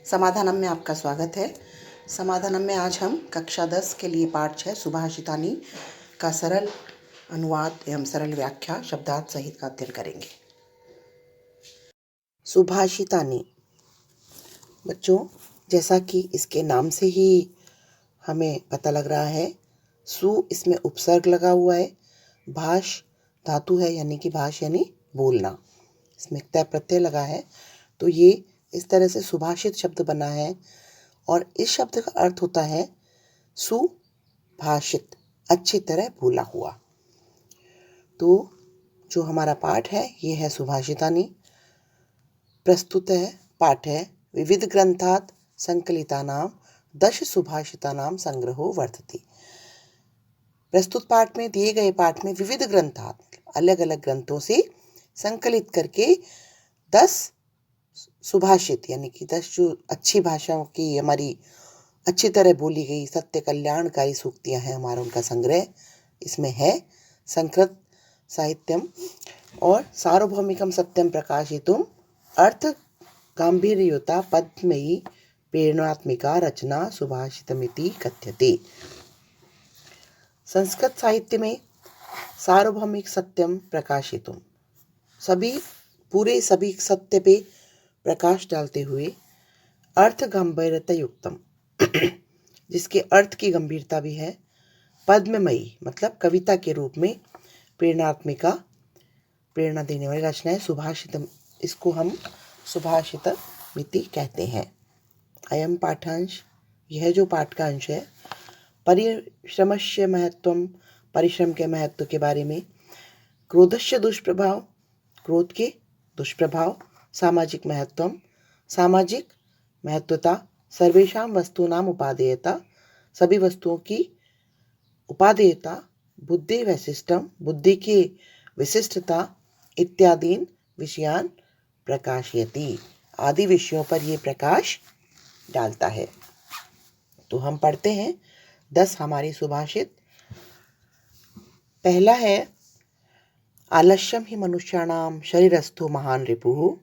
समाधानम में आपका स्वागत है। समाधानम में आज हम कक्षा 10 के लिए पाठ 6 सुभाषितानी का सरल अनुवाद एवं सरल व्याख्या शब्दार्थ सहित का अध्ययन करेंगे। सुभाषितानी बच्चों, जैसा कि इसके नाम से ही हमें पता लग रहा है, सु इसमें उपसर्ग लगा हुआ है, भाष धातु है यानी कि भाष यानी बोलना, इसमें तय प्रत्यय लगा है। तो ये इस तरह से सुभाषित शब्द बना है और इस शब्द का अर्थ होता है सुभाषित, अच्छी तरह बोला हुआ। तो जो हमारा पाठ है ये है सुभाषितानी। प्रस्तुत है पाठ है विविध ग्रंथात् संकलितानां दश सुभाषितानां संग्रहो वर्तते। प्रस्तुत पाठ में दिए गए पाठ में विविध ग्रंथात् अलग अलग ग्रंथों से संकलित करके 10 सुभाषित यानी कि 10 जो अच्छी भाषाओं की हमारी अच्छी तरह बोली गई सत्य कल्याणकारी सूक्तियां हैं, हमारा उनका संग्रह इसमें है। संस्कृत साहित्यम और सार्वभौमिकम सत्यम प्रकाशितुम अर्थ गांभीर्ययुता पद्मयी प्रेरणात्मिका रचना सुभाषितमिति कथ्यते। संस्कृत साहित्य में सार्वभौमिक सत्यम प्रकाशितुम, सभी सत्य पे प्रकाश डालते हुए, अर्थ गंभीरता युक्तम जिसके अर्थ की गंभीरता भी है, पद्ममयी मतलब कविता के रूप में, प्रेरणात्मिका प्रेरणा देने वाली रचना है, सुभाषितम इसको हम सुभाषितमिति कहते हैं। अयम पाठांश, यह जो पाठ का अंश है, परिश्रमस्य महत्वम परिश्रम के महत्व के बारे में, क्रोधस्य दुष्प्रभाव क्रोध के दुष्प्रभाव, सामाजिक महत्वम सामाजिक महत्वता, सर्वेषां वस्तूनां उपादेयता सभी वस्तुओं की उपादेयता, बुद्धि वैशिष्टम बुद्धि की विशिष्टता, इत्यादीन विषयान प्रकाशयति आदि विषयों पर ये प्रकाश डालता है। तो हम पढ़ते हैं 10 हमारी सुभाषित। पहला है आलस्यम ही मनुष्याणाम शरीरस्थो महान रिपुः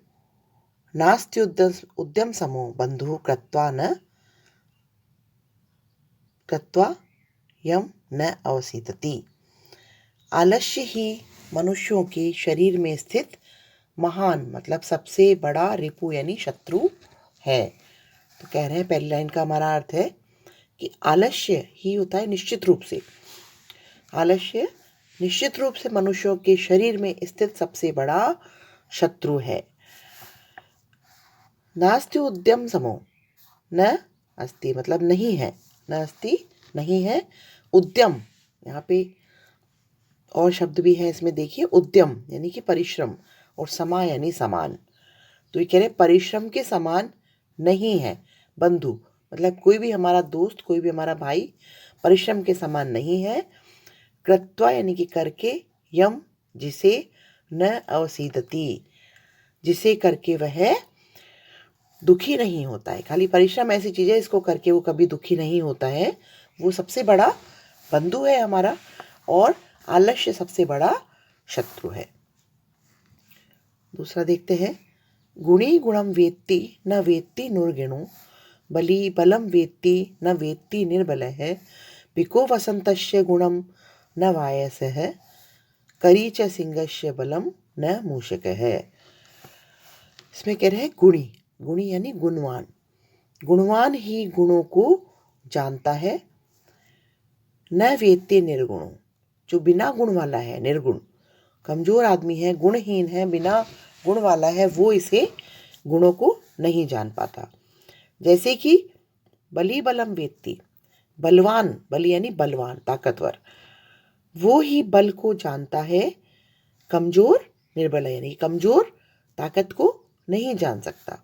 नास्ति उद्यम समो बंधु कृत्वा यम न अवसीदति। आलस्य ही मनुष्यों के शरीर में स्थित महान मतलब सबसे बड़ा रिपु यानी शत्रु है। तो कह रहे हैं पहली लाइन का हमारा अर्थ है कि आलस्य ही होता है निश्चित रूप से, आलस्य निश्चित रूप से मनुष्यों के शरीर में स्थित सबसे बड़ा शत्रु है। नास्ति उद्यम समो, न अस्ति मतलब नहीं है, न अस्ति नहीं है, उद्यम यहाँ पे और शब्द भी है इसमें देखिए, उद्यम यानी कि परिश्रम और समा यानी समान। तो ये कह रहे परिश्रम के समान नहीं है बंधु मतलब कोई भी हमारा दोस्त, कोई भी हमारा भाई परिश्रम के समान नहीं है। कृत्वा यानी कि करके, यम जिसे, न अवसीदति जिसे करके वह दुखी नहीं होता है। खाली परिश्रम ऐसी चीज़ है इसको करके वो कभी दुखी नहीं होता है, वो सबसे बड़ा बंधु है हमारा और आलस्य सबसे बड़ा शत्रु है। दूसरा देखते हैं, गुणी गुणम वेत्ति न वेत्ति निर्गुणो बली बलम वेत्ति न वेत्ति निर्बलः पिको वसंतस्य गुणम न वायसः करी च सिंहस्य बलम न मूषकः। इसमें कह रहे हैं गुणी, गुणी यानी गुणवान, गुणवान ही गुणों को जानता है, न वेत्ते निर्गुणों जो बिना गुण वाला है, निर्गुण कमजोर आदमी है, गुणहीन है, बिना गुण वाला है, वो इसे गुणों को नहीं जान पाता। जैसे कि बली बलम वेत्ति, बलवान, बली यानी बलवान ताकतवर, वो ही बल को जानता है, कमजोर निर्बल यानी कमजोर ताकत को नहीं जान सकता।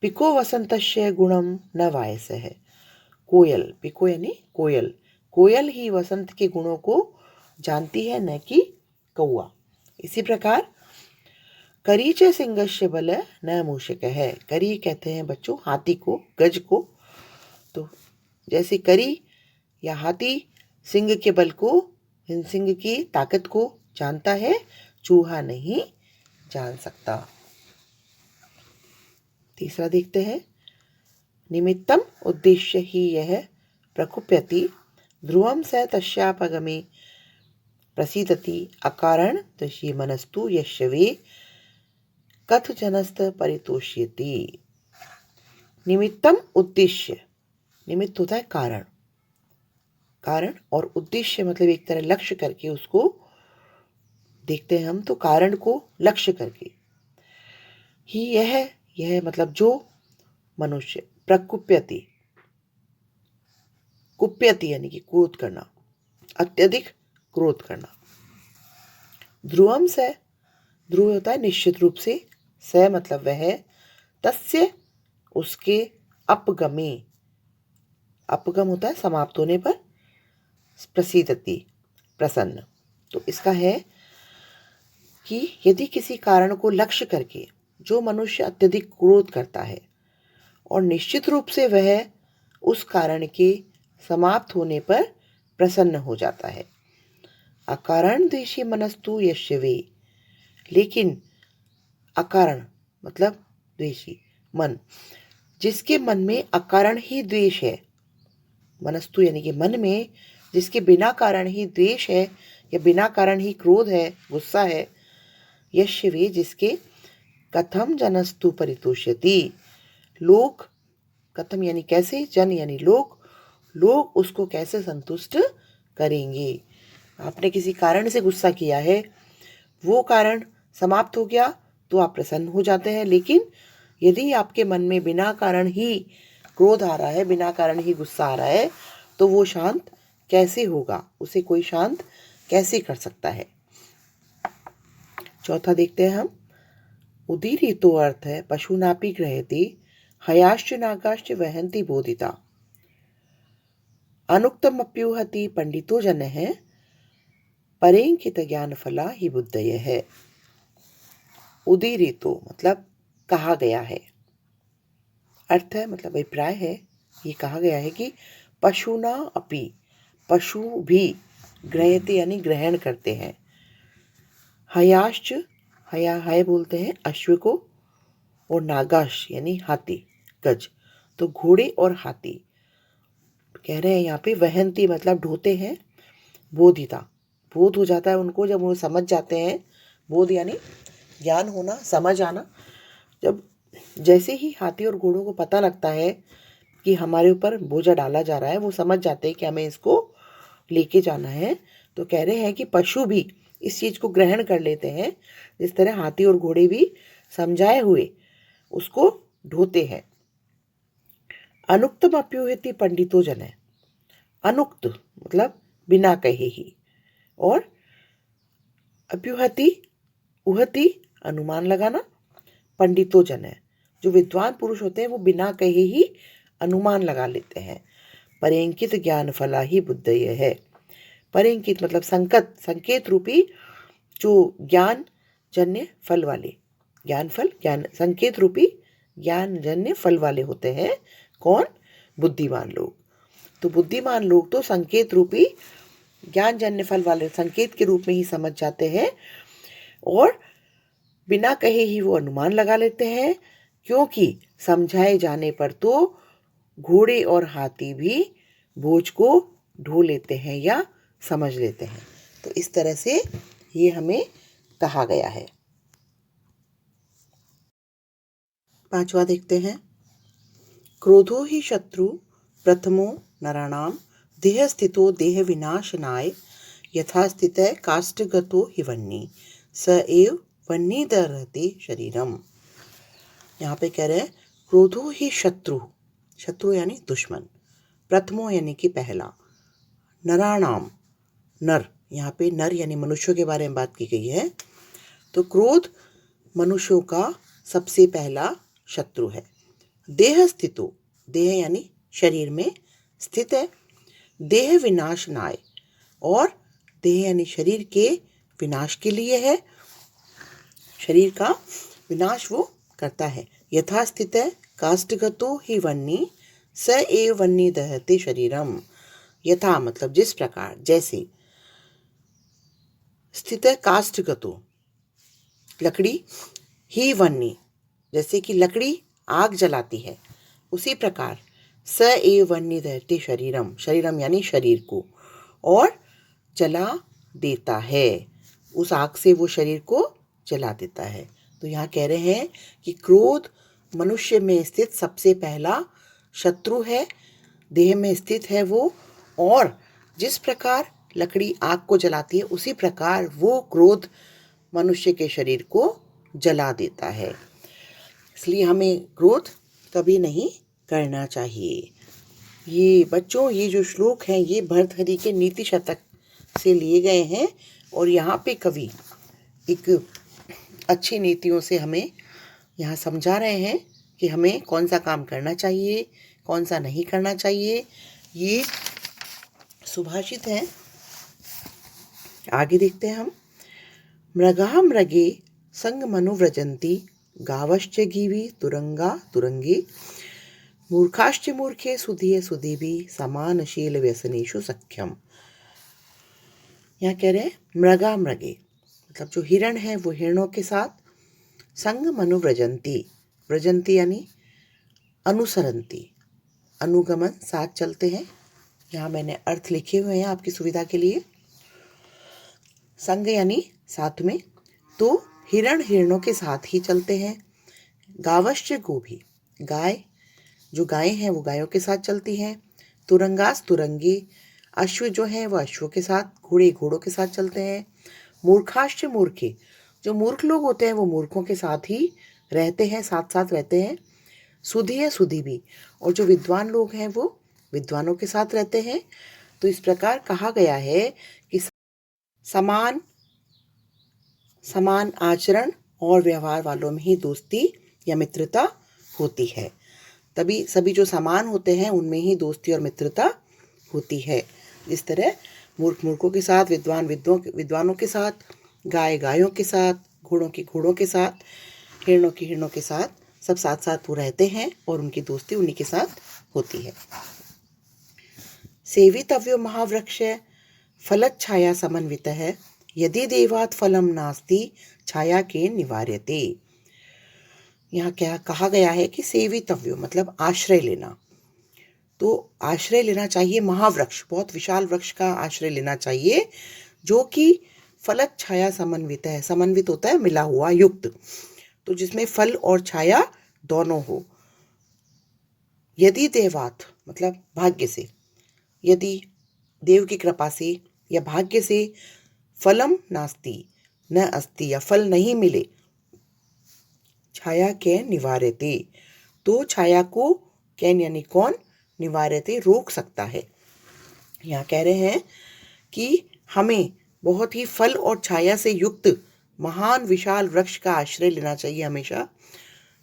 पिको वसंतस्य गुणम न वायसः, कोयल, पिको यानी कोयल, कोयल ही वसंत के गुणों को जानती है न कि कौआ। इसी प्रकार करी च सिंहस्य बल न मूषकः, करी कहते हैं बच्चों हाथी को, गज को। तो जैसे करी या हाथी सिंह के बल को, सिंह की ताकत को जानता है, चूहा नहीं जान सकता। तीसरा देखते हैं, निमित्तम उद्देश्य ही यह प्रकुप्यति ध्रुवं स तस्यापगमे प्रसीदति अकारण दृश्य मनस्तु यस्य वे कथजनस्त परितोष्यति। निमित्तम उद्देश्य, निमित्त होता है कारण, कारण और उद्देश्य मतलब एक तरह लक्ष्य करके उसको देखते हैं हम, तो कारण को लक्ष्य करके ही यह मतलब जो मनुष्य प्रकुप्यति, कुप्यति यानी कि क्रोध करना, अत्यधिक क्रोध करना। ध्रुवम से, ध्रुव होता है निश्चित रूप से, स मतलब वह, तस्य उसके, अपगमे, अपगम होता है समाप्त होने पर, प्रसीदति प्रसन्न। तो इसका है कि यदि किसी कारण को लक्ष्य करके जो मनुष्य अत्यधिक क्रोध करता है और निश्चित रूप से वह उस कारण के समाप्त होने पर प्रसन्न हो जाता है। अकारण द्वेषी मनस्तु यस्य वे, लेकिन अकारण मतलब द्वेषी मन, जिसके मन में अकारण ही द्वेष है, मनस्तु यानी कि मन में जिसके बिना कारण ही द्वेष है या बिना कारण ही क्रोध है, गुस्सा है, यस्य वे जिसके कथम जनस्तु परितोष्यति, लोग, कथम यानी कैसे, जन यानी लोग, लोग उसको कैसे संतुष्ट करेंगे। आपने किसी कारण से गुस्सा किया है, वो कारण समाप्त हो गया तो आप प्रसन्न हो जाते हैं, लेकिन यदि आपके मन में बिना कारण ही क्रोध आ रहा है, बिना कारण ही गुस्सा आ रहा है, तो वो शांत कैसे होगा, उसे कोई शांत कैसे कर सकता है। चौथा देखते हैं हम। उदीरितो अर्थ है पशुनापि ग्रहति हयाश्च नागाश्च वहन्ति बोधिता अनुक्तमप्युहति पंडितो जनः परेंकित ज्ञान फला ही बुद्धय है। उदीरितो मतलब कहा गया है, अर्थ है मतलब अभिप्राय है, ये कहा गया है कि पशुना अपि, पशु भी, ग्रहते यानी ग्रहण करते हैं, हयाश्च, हया हय बोलते हैं अश्व को, और नागाश यानी हाथी, गज, तो घोड़े और हाथी कह रहे हैं यहाँ पे, वहंती मतलब ढोते हैं, बोधिता बोध हो जाता है उनको जब वो समझ जाते हैं, बोध यानी ज्ञान होना, समझ आना, जब जैसे ही हाथी और घोड़ों को पता लगता है कि हमारे ऊपर बोझा डाला जा रहा है, वो समझ जाते हैं कि हमें इसको लेके जाना है, तो कह रहे हैं कि पशु भी इस चीज़ को ग्रहण कर लेते हैं, जिस तरह हाथी और घोड़े भी समझाए हुए उसको ढोते हैं। अनुक्तम अप्युहति पंडितो जन, अनुक्त मतलब बिना कहे ही, और अप्युहति, उहति अनुमान लगाना, पंडितो जन है जो विद्वान पुरुष होते हैं वो बिना कहे ही अनुमान लगा लेते हैं। परेंकित ज्ञान फला ही बुद्धय है, परेंकित मतलब संकत, संकेत रूपी जो ज्ञान जन्य फल वाले, ज्ञान फल, ज्ञान संकेत रूपी ज्ञान जन्य फल वाले होते हैं। कौन? बुद्धिमान लोग। तो बुद्धिमान लोग तो संकेत रूपी ज्ञान जन्य फल वाले संकेत के रूप में ही समझ जाते हैं और बिना कहे ही वो अनुमान लगा लेते हैं, क्योंकि समझाए जाने पर तो घोड़े और हाथी भी बोझ को ढो लेते हैं या समझ लेते हैं। तो इस तरह से ये हमें कहा गया है। पांचवा देखते हैं। क्रोधो ही शत्रु प्रथमो नराणाम देह स्थितो देह विनाशनाय यथा स्थित काष्ठगतो हि वह्नि स एव वह्नि दहति शरीरम। यहाँ पे कह रहे हैं क्रोधो ही शत्रु, शत्रु यानी दुश्मन, प्रथमो यानी कि पहला, नराणाम नर, यहाँ पे नर यानी मनुष्यों के बारे में बात की गई है। तो क्रोध मनुष्यों का सबसे पहला शत्रु है। देह स्थितो, देह यानी शरीर में स्थित है, देह विनाशनाय, और देह यानी शरीर के विनाश के लिए है, शरीर का विनाश वो करता है। यथा स्थित है काष्ठगतो हि वह्नि स एव वह्नि दहति शरीरम। यथा मतलब जिस प्रकार, जैसे, स्थित है काष्ठगतो लकड़ी, ही वह्नि जैसे कि लकड़ी आग जलाती है, उसी प्रकार स एव वन्य दहते शरीरम, शरीरम यानी शरीर को, और जला देता है। उस आग से वो शरीर को जला देता है। तो यहाँ कह रहे हैं कि क्रोध मनुष्य में स्थित सबसे पहला शत्रु है, देह में स्थित है वो, और जिस प्रकार लकड़ी आग को जलाती है उसी प्रकार वो क्रोध मनुष्य के शरीर को जला देता है। इसलिए हमें क्रोध कभी नहीं करना चाहिए। ये बच्चों, ये जो श्लोक हैं ये भर्तृहरि के नीति शतक से लिए गए हैं, और यहाँ पे कवि एक अच्छी नीतियों से हमें यहाँ समझा रहे हैं कि हमें कौन सा काम करना चाहिए, कौन सा नहीं करना चाहिए। ये सुभाषित है। आगे देखते हैं हम। मृगा मृगे संग मनुव्रजंती, गावश्च गीवी तुरंगा तुरंगी, मूर्खाश्च मूर्खे सुधिये सुधिभी, समानशील व्यसनेषु सख्यम। यहाँ कह रहे हैं मृगा मृगे, मतलब जो हिरण है वो हिरणों के साथ, संग मनुव्रजंती, व्रजंती यानी अनुसरंती, अनुगमन, साथ चलते हैं। यहाँ मैंने अर्थ लिखे हुए हैं आपकी सुविधा के लिए। संग यानी साथ में, तो हिरण हिरणों के साथ ही चलते हैं। गावश्च गोभी, गाय, जो गायें हैं वो गायों के साथ चलती हैं। तुरंगास तुरंगी, अश्व जो हैं वो अश्वों के साथ, घोड़े घोड़ों के साथ चलते हैं। मूर्खाश्च मूर्खे, जो मूर्ख लोग होते हैं वो मूर्खों के साथ ही रहते हैं, साथ साथ रहते हैं। सुधी है सुधी भी, और जो विद्वान लोग हैं वो विद्वानों के साथ रहते हैं। तो इस प्रकार कहा गया है कि समान समान आचरण और व्यवहार वालों में ही दोस्ती या मित्रता होती है। तभी सभी जो समान होते हैं उनमें ही दोस्ती और मित्रता होती है। इस तरह मूर्ख मूर्खों के साथ, विद्वान विद्वानों के साथ, गाय गायों के साथ, घोड़ों की घोड़ों के साथ, हिरणों की हिरणों के साथ, सब साथ साथ वो रहते हैं और उनकी दोस्ती उन्हीं के साथ होती है। सेवितव्यो महावृक्ष फलच्छाया समन्वितः, यदि देवात् फलम नास्ति छाया के निवार्यते। यहाँ क्या कहा गया है कि सेवितव्यो मतलब आश्रय लेना। तो आश्रय लेना चाहिए महावृक्ष, बहुत विशाल वृक्ष का आश्रय लेना चाहिए, जो कि फलक छाया समन्वित है। समन्वित होता है मिला हुआ, युक्त, तो जिसमें फल और छाया दोनों हो। यदि देवात मतलब भाग्य से, यदि देव की कृपा से या भाग्य से, फलम नास्ति न अस्ति, या फल नहीं मिले, छाया के निवार्यते, तो छाया को कैन यानी कौन, निवार्यते रोक सकता है। यहाँ कह रहे हैं कि हमें बहुत ही फल और छाया से युक्त महान विशाल वृक्ष का आश्रय लेना चाहिए हमेशा।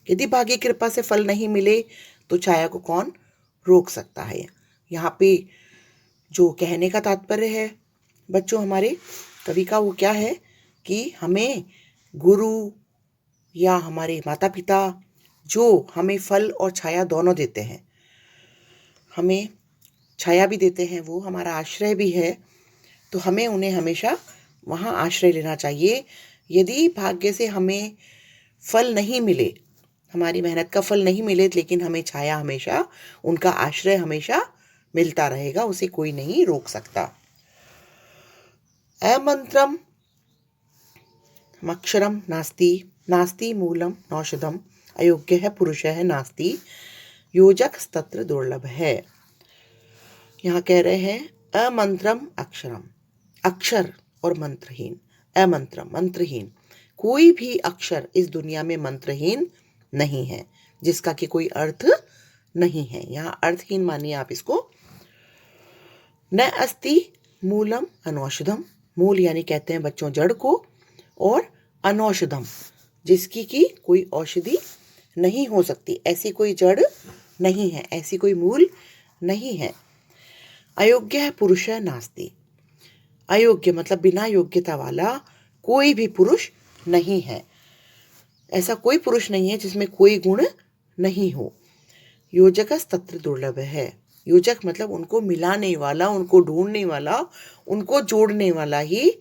यदि भाग्य कृपा से फल नहीं मिले तो छाया को कौन रोक सकता है। यहाँ पे जो कहने का तात्पर्य है बच्चों हमारे कवि का, वो क्या है कि हमें गुरु या हमारे माता पिता जो हमें फल और छाया दोनों देते हैं, हमें छाया भी देते हैं, वो हमारा आश्रय भी है, तो हमें उन्हें हमेशा वहाँ आश्रय लेना चाहिए। यदि भाग्य से हमें फल नहीं मिले, हमारी मेहनत का फल नहीं मिले, लेकिन हमें छाया हमेशा, उनका आश्रय हमेशा मिलता रहेगा, उसे कोई नहीं रोक सकता। अमंत्रम अक्षरम नास्ति, नास्ति मूलम नौषधम, अयोग्य है पुरुष है नास्ति, योजक तत्र दुर्लभ है। यहाँ कह रहे हैं अमंत्रम अक्षरम, अक्षर और मंत्रहीन, अमंत्रम मंत्रहीन, कोई भी अक्षर इस दुनिया में मंत्रहीन नहीं है, जिसका कि कोई अर्थ नहीं है। यहाँ अर्थहीन मानिए आप इसको। न अस्ति मूलम अनौषधम, मूल यानी कहते हैं बच्चों जड़ को, और अनौषधम जिसकी कि कोई औषधि नहीं हो सकती, ऐसी कोई जड़ नहीं है, ऐसी कोई मूल नहीं है। अयोग्य है पुरुष नास्ति, अयोग्य मतलब बिना योग्यता वाला कोई भी पुरुष नहीं है, ऐसा कोई पुरुष नहीं है जिसमें कोई गुण नहीं हो। योजकस तत्र दुर्लभ है, योजक मतलब उनको मिलाने वाला, उनको ढूंढने वाला, उनको जोड़ने वाला ही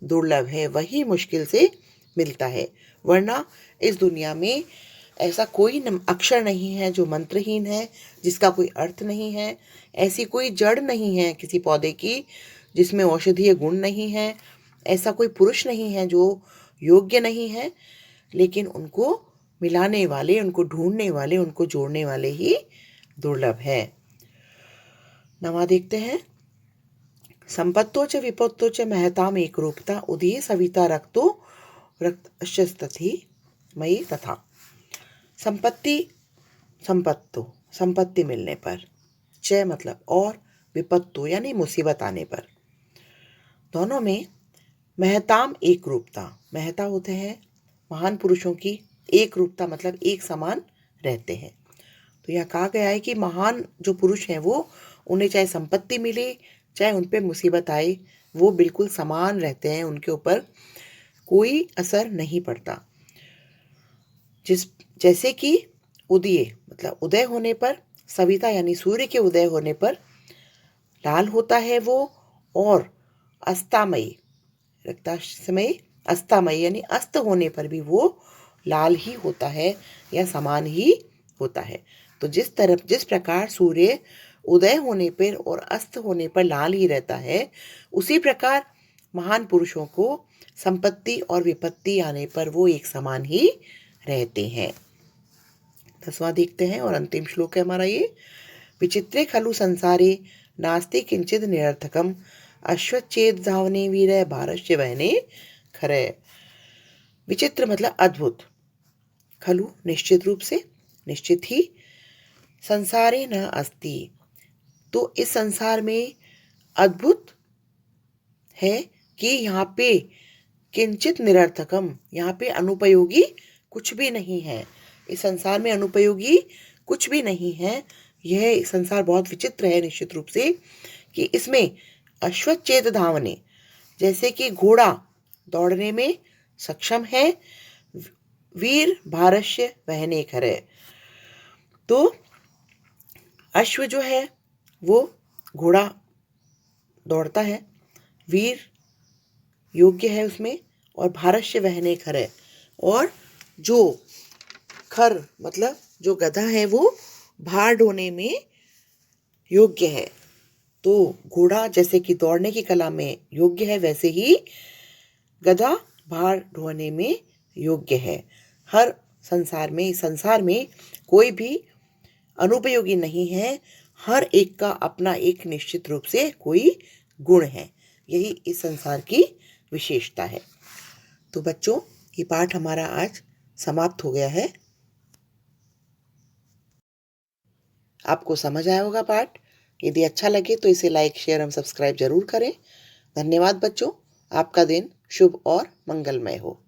दुर्लभ है, वही मुश्किल से मिलता है। वरना इस दुनिया में ऐसा कोई अक्षर नहीं है जो मंत्रहीन है, जिसका कोई अर्थ नहीं है। ऐसी कोई जड़ नहीं है किसी पौधे की जिसमें औषधीय गुण नहीं है। ऐसा कोई पुरुष नहीं है जो योग्य नहीं है, लेकिन उनको मिलाने वाले, उनको ढूंढने वाले, उनको जोड़ने वाले ही दुर्लभ है। नवा देखते हैं। संपत्तो च विपत्तो च महताम एक रूपता उदय सविता रक्तो रक्तश्चस्तथि मयि तथा। संपत्ति, संपत्ति मिलने पर, च मतलब और, विपत्तो यानी मुसीबत आने पर, दोनों में महताम एक रूपता, महता होते हैं महान पुरुषों की, एक रूपता मतलब एक समान रहते हैं। तो यहाँ कहा गया है कि महान जो पुरुष हैं वो, उन्हें चाहे संपत्ति मिले चाहे उन पर मुसीबत आए, वो बिल्कुल समान रहते हैं, उनके ऊपर कोई असर नहीं पड़ता। जैसे कि उदय मतलब उदय होने पर, सविता यानी सूर्य के उदय होने पर लाल होता है वो, और अस्तामयी रक्ताश्मयी अस्तामयी यानी अस्त होने पर भी वो लाल ही होता है या समान ही होता है। तो जिस प्रकार सूर्य उदय होने पर और अस्त होने पर लाल ही रहता है, उसी प्रकार महान पुरुषों को संपत्ति और विपत्ति आने पर वो एक समान ही रहते हैं। 10वां देखते हैं और अंतिम श्लोक है हमारा ये। विचित्रे खलु संसारे नास्ति किंचित निरर्थकम अश्वच्छेद धावने वीर भारस्य वहने खरे। विचित्र मतलब अद्भुत, खलु निश्चित रूप से, निश्चित ही, संसारे न अस्ति तो इस संसार में अद्भुत है कि यहाँ पे किंचित निरर्थकम, यहाँ पे अनुपयोगी कुछ भी नहीं है। इस संसार में अनुपयोगी कुछ भी नहीं है। यह संसार बहुत विचित्र है निश्चित रूप से कि इसमें अश्वच्छेद धावने, जैसे कि घोड़ा दौड़ने में सक्षम है, वीर भारस्य वहने खरे, तो अश्व जो है वो घोड़ा दौड़ता है, वीर योग्य है उसमें, और भारस्य वहने खरे, और जो खर मतलब जो गधा है वो भार ढोने में योग्य है। तो घोड़ा जैसे कि दौड़ने की कला में योग्य है, वैसे ही गधा भार ढोने में योग्य है। हर संसार में कोई भी अनुपयोगी नहीं है, हर एक का अपना एक निश्चित रूप से कोई गुण है। यही इस संसार की विशेषता है। तो बच्चों, ये पाठ हमारा आज समाप्त हो गया है। आपको समझ आया होगा पाठ। यदि अच्छा लगे तो इसे लाइक, शेयर एवं सब्सक्राइब जरूर करें। धन्यवाद बच्चों। आपका दिन शुभ और मंगलमय हो।